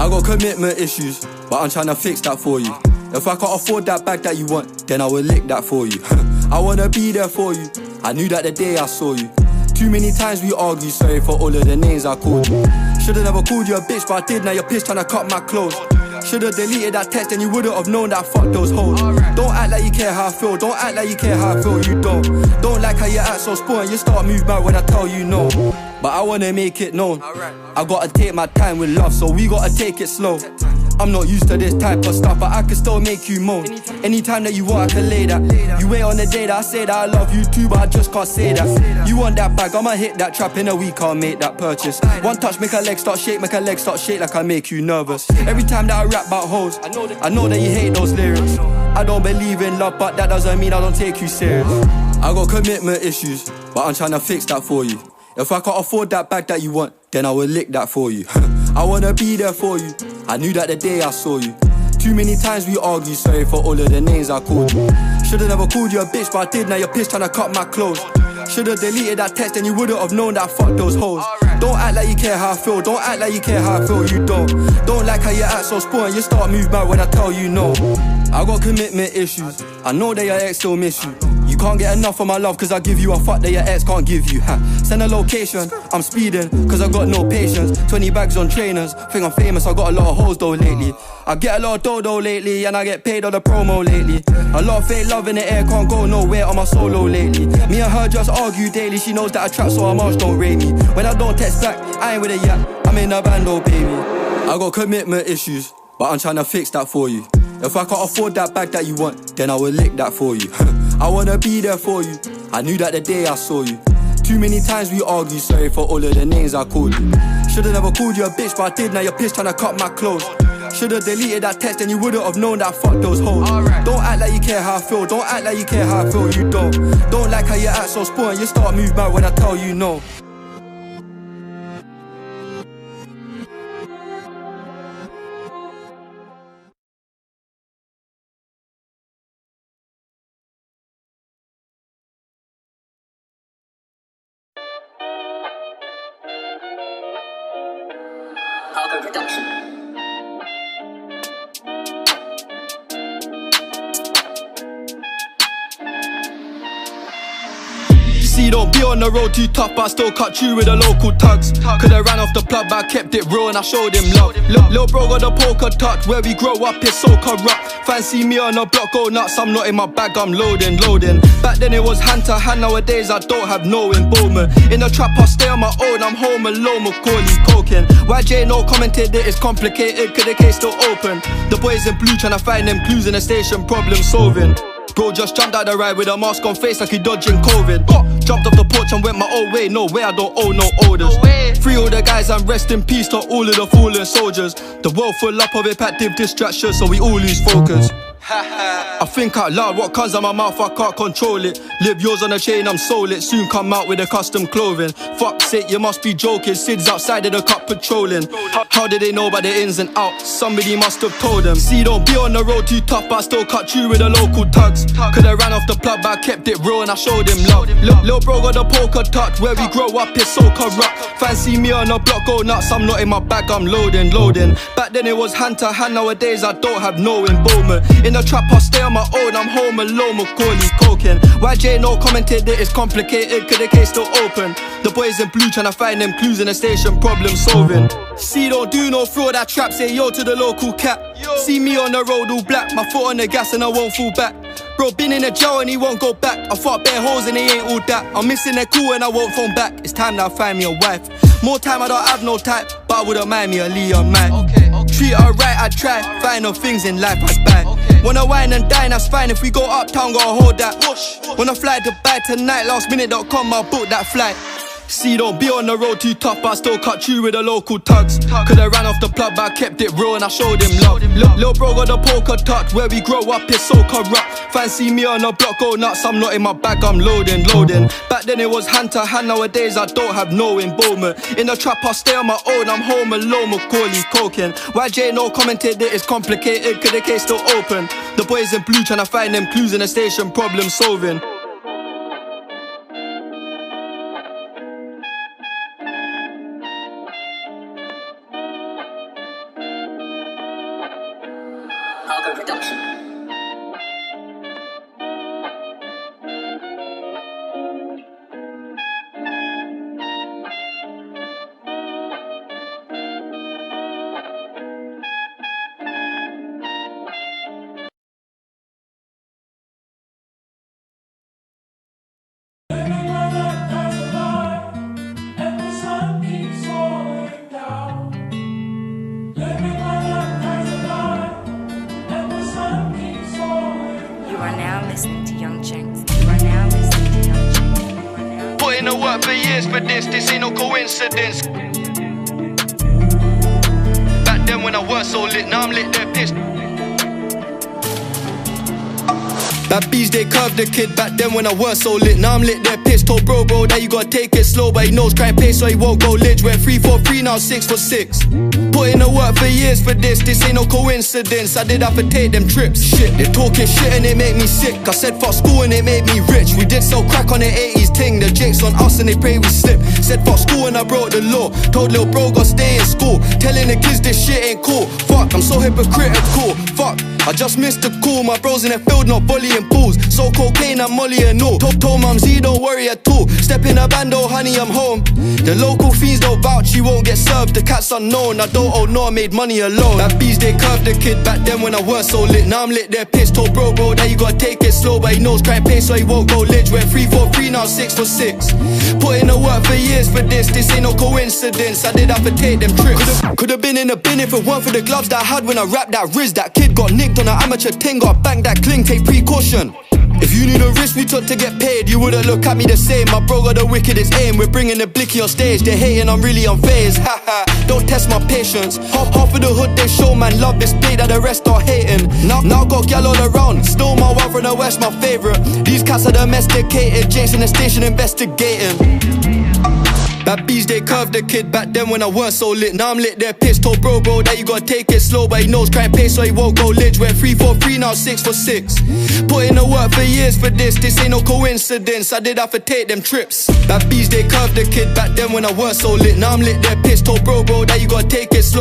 I got commitment issues, but I'm trying to fix that for you. If I can't afford that bag that you want, then I will lick that for you. I wanna be there for you, I knew that the day I saw you. Too many times we argued, sorry for all of the names I called you. Should've never called you a bitch, but I did, now you're pissed trying to cut my clothes. Should've deleted that text and you wouldn't have known that I fucked those hoes. Don't act like you care how I feel, don't act like you care how I feel, you don't. Don't like how you act so spoiled, you start move back when I tell you no. But I wanna make it known, I gotta take my time with love, so we gotta take it slow. I'm not used to this type of stuff, but I can still make you moan. Anytime that you want, I can lay that. You wait on the day that I say that I love you too, but I just can't say that. You want that bag, I'ma hit that trap in a week, I'll make that purchase. One touch, make a leg start shake, make a leg start shake like I make you nervous. Every time that I rap about hoes, I know that you hate those lyrics. I don't believe in love, but that doesn't mean I don't take you serious. I got commitment issues, but I'm trying to fix that for you. If I can't afford that bag that you want, then I will lick that for you. I wanna be there for you, I knew that the day I saw you. Too many times we argued, sorry for all of the names I called you. Should've never called you a bitch, but I did, now you're pissed trying to cut my clothes. Should've deleted that text and you wouldn't have known that I fucked those hoes. Don't act like you care how I feel, don't act like you care how I feel, you don't. Don't like how you act so spoiled, you start move back when I tell you no. I got commitment issues, I know that your ex still miss you. You can't get enough of my love cause I give you a fuck that your ex can't give you. Send a location, I'm speeding cause I got no patience. 20 bags on trainers, think I'm famous, I got a lot of hoes though lately. I get a lot of dough lately and I get paid on the promo lately. A lot of fake love in the air, can't go nowhere on my solo lately. Me and her just argue daily, she knows that I trap so her march don't rate me. When I don't text back, I ain't with a yap, I'm in a band oh baby. I got commitment issues, but I'm trying to fix that for you. If I can't afford that bag that you want, then I will lick that for you. I wanna be there for you, I knew that the day I saw you. Too many times we argued, sorry for all of the names I called you. Should've never called you a bitch, but I did, now you're pissed trying to cut my clothes. Should've deleted that text and you wouldn't have known that I fucked those hoes. Don't act like you care how I feel, don't act like you care how I feel, you don't. Don't like how you act so spoiled, you start move back when I tell you no. Production. See, don't be on the road too tough, but I still cut you with the local tugs. Could've ran off the plug, but I kept it real and I showed him love. Lil' bro got the poker touch, where we grow up is so corrupt. Fancy me on the block, go nuts, I'm not in my bag, I'm loading. Back then it was hand to hand, nowadays I don't have no involvement. In the trap I stay on my own, I'm home alone, Macaulay coking. YJ no commented it is complicated, cause the case still open. The boys in blue tryna find them clues in the station, problem solving. Bro just jumped out the ride with a mask on face like he dodging COVID. Jumped off the porch and went my own way, no way I don't owe no orders. Free all the guys and rest in peace to all of the fallen soldiers. The world full up of impactive distractions, so we all lose focus. I think out loud, what comes out my mouth I can't control it. Live yours on a chain, I'm sold it. Soon come out with a custom clothing. Fuck's sake, you must be joking. Sid's outside of the cup patrolling. How did they know about the ins and outs? Somebody must have told them. See, don't be on the road too tough, but I still cut you with the local tugs. Could've ran off the plug, but I kept it real and I showed him love. Lil' bro got the poker touch, where we grow up is so corrupt. Fancy me on the block, go nuts, I'm not in my bag, I'm loading. Back then it was hand to hand, nowadays I don't have no involvement. In the trap I stay on my own, I'm home alone, Macaulay coking. YJ no commented it is complicated, cause the case still open. The boys in blue tryna find them clues in the station, problem solving. See, don't do no fraud, that trap, say yo to the local cat. See me on the road all black, my foot on the gas and I won't fall back. Bro been in the jail and he won't go back. I fought bare hoes and he ain't all that. I'm missing their cool and I won't phone back. It's time that I find me a wife. More time I don't have no type, but I wouldn't mind me a Leon man. Treat her right, I try. Find no things in life I buy. Wanna wine and dine, that's fine. If we go uptown, gotta hold that. Wanna fly Dubai tonight, lastminute.com, I'll book that flight. See, don't be on the road too tough, but I still cut you with the local tugs. Could've ran off the plug, but I kept it real and I showed him love. Lil' bro got the poker touch, where we grow up is so corrupt. Fancy me on the block, go nuts, I'm not in my bag, I'm loading. Back then it was hand to hand, nowadays I don't have no involvement. In the trap I stay on my own, I'm home alone, Macaulay coking. YJ no commented it is complicated, cause the case still open. The boys in blue tryna find them clues in the station, problem solving. Alco Production. You are now listening to Young Jenks. You are now listening to Young Jenks. You are now Put in the work for years for this ain't no coincidence. Back then when I was so lit, now I'm lit, they're pissed. Bad bees, they curved the kid back then when I weren't so lit. Now I'm lit, they're pissed. Told bro that you gotta take it slow, but he knows crime pay, so he won't go lich. Went 3 for 3, now 6 for 6. Put in the work for years for this ain't no coincidence. I did have to take them trips. Shit, they talking shit and it made me sick. I said fuck school and it made me rich. We did sell crack on the 80s ting. The jakes on us and they pray we slip. Said fuck school and I broke the law. Told little bro gotta stay in school. Telling the kids this shit ain't cool. Fuck, I'm so hypocritical. Fuck, I just missed the call. My bros in the field not volleying pools. So cocaine and molly and all. Told mum Z don't worry at all. Step in a bando, honey, I'm home. The local fiends don't vouch, you won't get served. The cat's unknown, I don't owe no, I made money alone. Bad bees, they curved the kid back then when I weren't so lit. Now I'm lit, they're pissed. Told bro that you gotta take it slow, but he knows crime pay, so he won't go lich. Went 3 for 3, now 6 for 6. Put in the work for years for this ain't no coincidence. I did have to take them trips. Could've been in a bin if it weren't for the gloves that I had when I rapped that Riz. That kid got nicked on an amateur ting, got banged that cling, take precaution. If you knew the risk we took to get paid, you wouldn't look at me the same. My bro got the wickedest aim. We're bringing the blicky on stage. They hating, I'm really unfazed. Haha, don't test my patience. Half of the hood they show, man, love this play that the rest are hating. Now got gal all around. Still my one from the west, my favorite. These cats are domesticated. Jakes in the station investigating. Bad bees, they curved the kid back then when I weren't so lit. Now I'm lit, they're pissed. Told bro that you gotta take it slow, but he knows crime pay, so he won't go lich. Went 3 for 3, now 6 for 6. Put in the work for years for this ain't no coincidence. I did have to take them trips. Bad bees, they curved the kid back then when I weren't so lit. Now I'm lit, they're pissed. Told bro that you gotta take it slow.